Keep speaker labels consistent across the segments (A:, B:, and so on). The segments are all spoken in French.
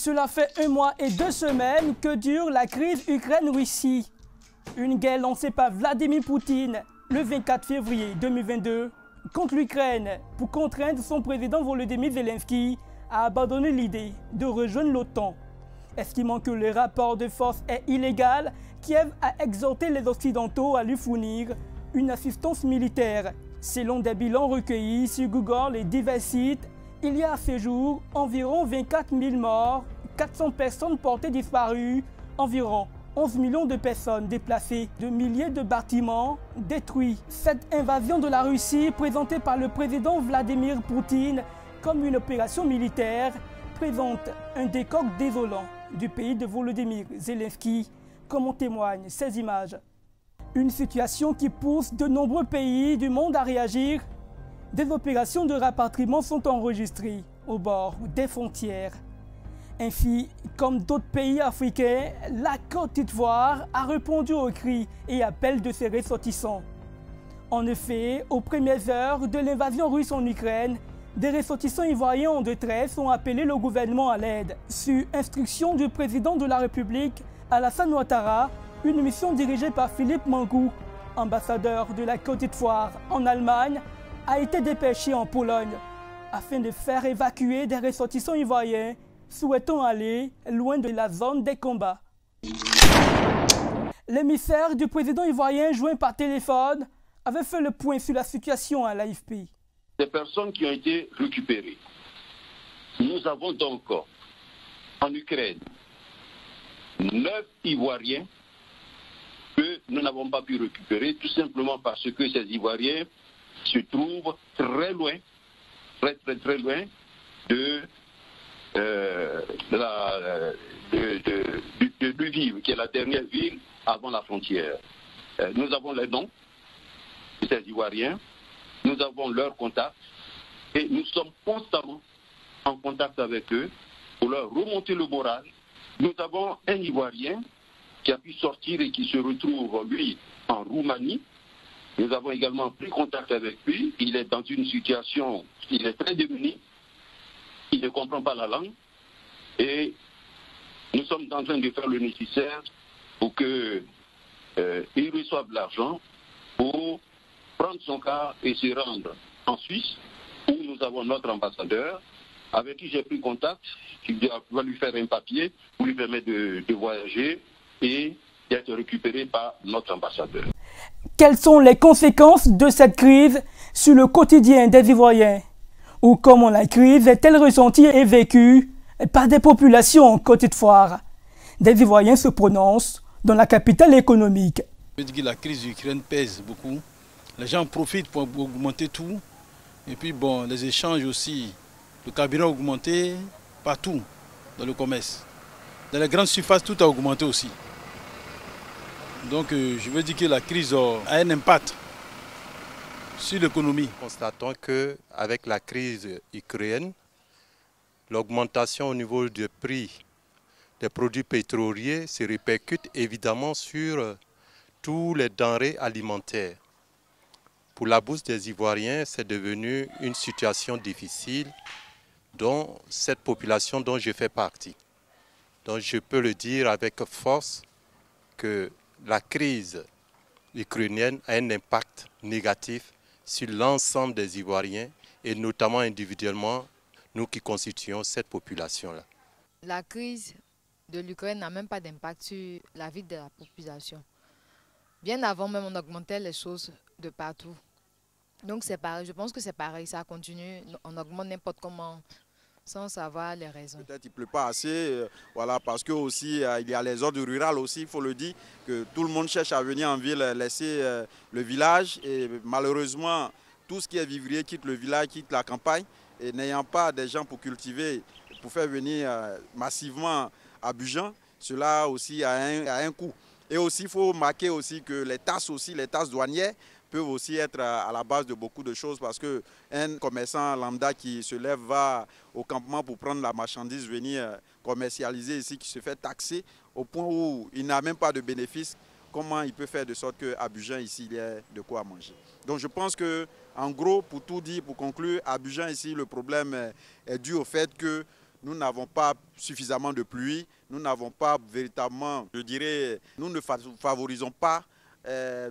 A: Cela fait 1 mois et 2 semaines que dure la crise Ukraine-Russie. Une guerre lancée par Vladimir Poutine le 24 février 2022 contre l'Ukraine pour contraindre son président Volodymyr Zelensky à abandonner l'idée de rejoindre l'OTAN. Estimant que le rapport de force est illégal, Kiev a exhorté les Occidentaux à lui fournir une assistance militaire. Selon des bilans recueillis sur Google et divers sites, il y a à ce jour environ 24 000 morts, 400 personnes portées disparues, environ 11 millions de personnes déplacées, de milliers de bâtiments détruits. Cette invasion de la Russie, présentée par le président Vladimir Poutine comme une opération militaire, présente un décor désolant du pays de Volodymyr Zelensky, comme en témoignent ces images. Une situation qui pousse de nombreux pays du monde à réagir. Des opérations de rapatriement sont enregistrées au bord des frontières. Ainsi, comme d'autres pays africains, la Côte d'Ivoire a répondu aux cris et appels de ses ressortissants. En effet, aux premières heures de l'invasion russe en Ukraine, des ressortissants ivoiriens en détresse ont appelé le gouvernement à l'aide. Sur instruction du président de la République, Alassane Ouattara, une mission dirigée par Philippe Mangou, ambassadeur de la Côte d'Ivoire en Allemagne, a été dépêchée en Pologne afin de faire évacuer des ressortissants ivoiriens souhaitant aller loin de la zone des combats. L'émissaire du président ivoirien joint par téléphone avait fait le point sur la situation à l'AFP.
B: Des personnes qui ont été récupérées. Nous avons donc en Ukraine 9 Ivoiriens que nous n'avons pas pu récupérer tout simplement parce que ces Ivoiriens se trouvent très loin, très loin de Lviv, qui est la dernière ville avant la frontière. Nous avons les noms de ces Ivoiriens, nous avons leurs contacts et nous sommes constamment en contact avec eux pour leur remonter le moral. Nous avons un Ivoirien qui a pu sortir et qui se retrouve, lui, en Roumanie. Nous avons également pris contact avec lui. Il est dans une situation, il est très démuni. Il ne comprend pas la langue. Et nous sommes en train de faire le nécessaire pour qu'il reçoive l'argent pour prendre son cas et se rendre en Suisse, où nous avons notre ambassadeur, avec qui j'ai pris contact, qui va lui faire un papier pour lui permettre de voyager et d'être récupéré par notre ambassadeur.
A: Quelles sont les conséquences de cette crise sur le quotidien des Ivoiriens? Ou comment la crise est-elle ressentie et vécue par des populations en Côte d'Ivoire? Des Ivoiriens se prononcent dans la capitale économique.
C: Je veux dire que la crise d'Ukraine pèse beaucoup. Les gens profitent pour augmenter tout. Et puis bon, les échanges aussi. Le carburant a augmenté partout dans le commerce. Dans les grandes surfaces, tout a augmenté aussi. Donc je veux dire que la crise a un impact sur l'économie.
D: Constatons qu'avec la crise ukrainienne, l'augmentation au niveau du prix des produits pétroliers se répercute évidemment sur tous les denrées alimentaires. Pour la bourse des Ivoiriens, c'est devenu une situation difficile dont cette population dont je fais partie. Donc je peux le dire avec force que la crise ukrainienne a un impact négatif sur l'ensemble des Ivoiriens et notamment individuellement nous qui constituons cette population-là.
E: La crise de l'Ukraine n'a même pas d'impact sur la vie de la population. Bien avant même, on augmentait les choses de partout. Donc c'est pareil, je pense que c'est pareil, ça continue, on augmente n'importe comment sans savoir les raisons.
F: Peut-être qu'il ne pleut pas assez, voilà, parce que aussi il y a les zones rurales aussi, il faut le dire, que tout le monde cherche à venir en ville, laisser le village et malheureusement tout ce qui est vivrier quitte le village, quitte la campagne et n'ayant pas des gens pour cultiver, pour faire venir massivement à Abidjan, cela aussi a un coût. Et aussi il faut marquer aussi que les taxes douanières peuvent aussi être à la base de beaucoup de choses parce qu'un commerçant lambda qui se lève va au campement pour prendre la marchandise, venir commercialiser ici, qui se fait taxer au point où il n'a même pas de bénéfice, comment il peut faire de sorte qu'à Abidjan ici il y ait de quoi manger. Donc je pense qu'en gros, pour tout dire, pour conclure, à Abidjan ici le problème est dû au fait que nous n'avons pas suffisamment de pluie, nous n'avons pas véritablement, je dirais, nous ne favorisons pas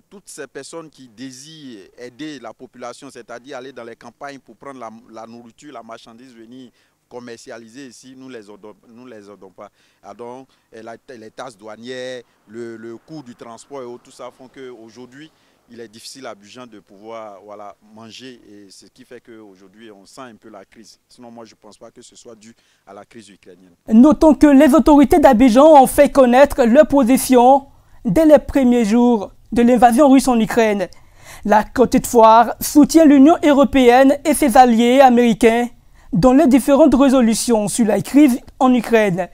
F: toutes ces personnes qui désirent aider la population, c'est-à-dire aller dans les campagnes pour prendre la nourriture, la marchandise, venir commercialiser ici, nous les aidons pas. Donc, les taxes douanières, le coût du transport et tout ça font qu'aujourd'hui, il est difficile à Abidjan de pouvoir manger, et c'est ce qui fait qu'aujourd'hui on sent un peu la crise. Sinon moi je ne pense pas que ce soit dû à la crise ukrainienne.
A: Notons que les autorités d'Abidjan ont fait connaître leur position dès les premiers jours de l'invasion russe en Ukraine. La Côte d'Ivoire soutient l'Union européenne et ses alliés américains dans les différentes résolutions sur la crise en Ukraine.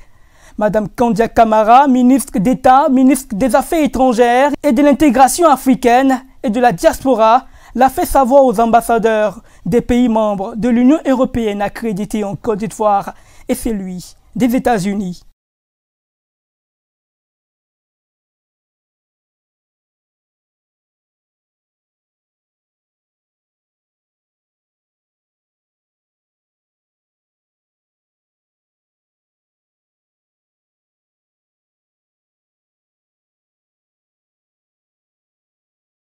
A: Madame Kandia Camara, ministre d'État, ministre des Affaires étrangères et de l'intégration africaine et de la diaspora, l'a fait savoir aux ambassadeurs des pays membres de l'Union européenne accrédités en Côte d'Ivoire et celui des États-Unis.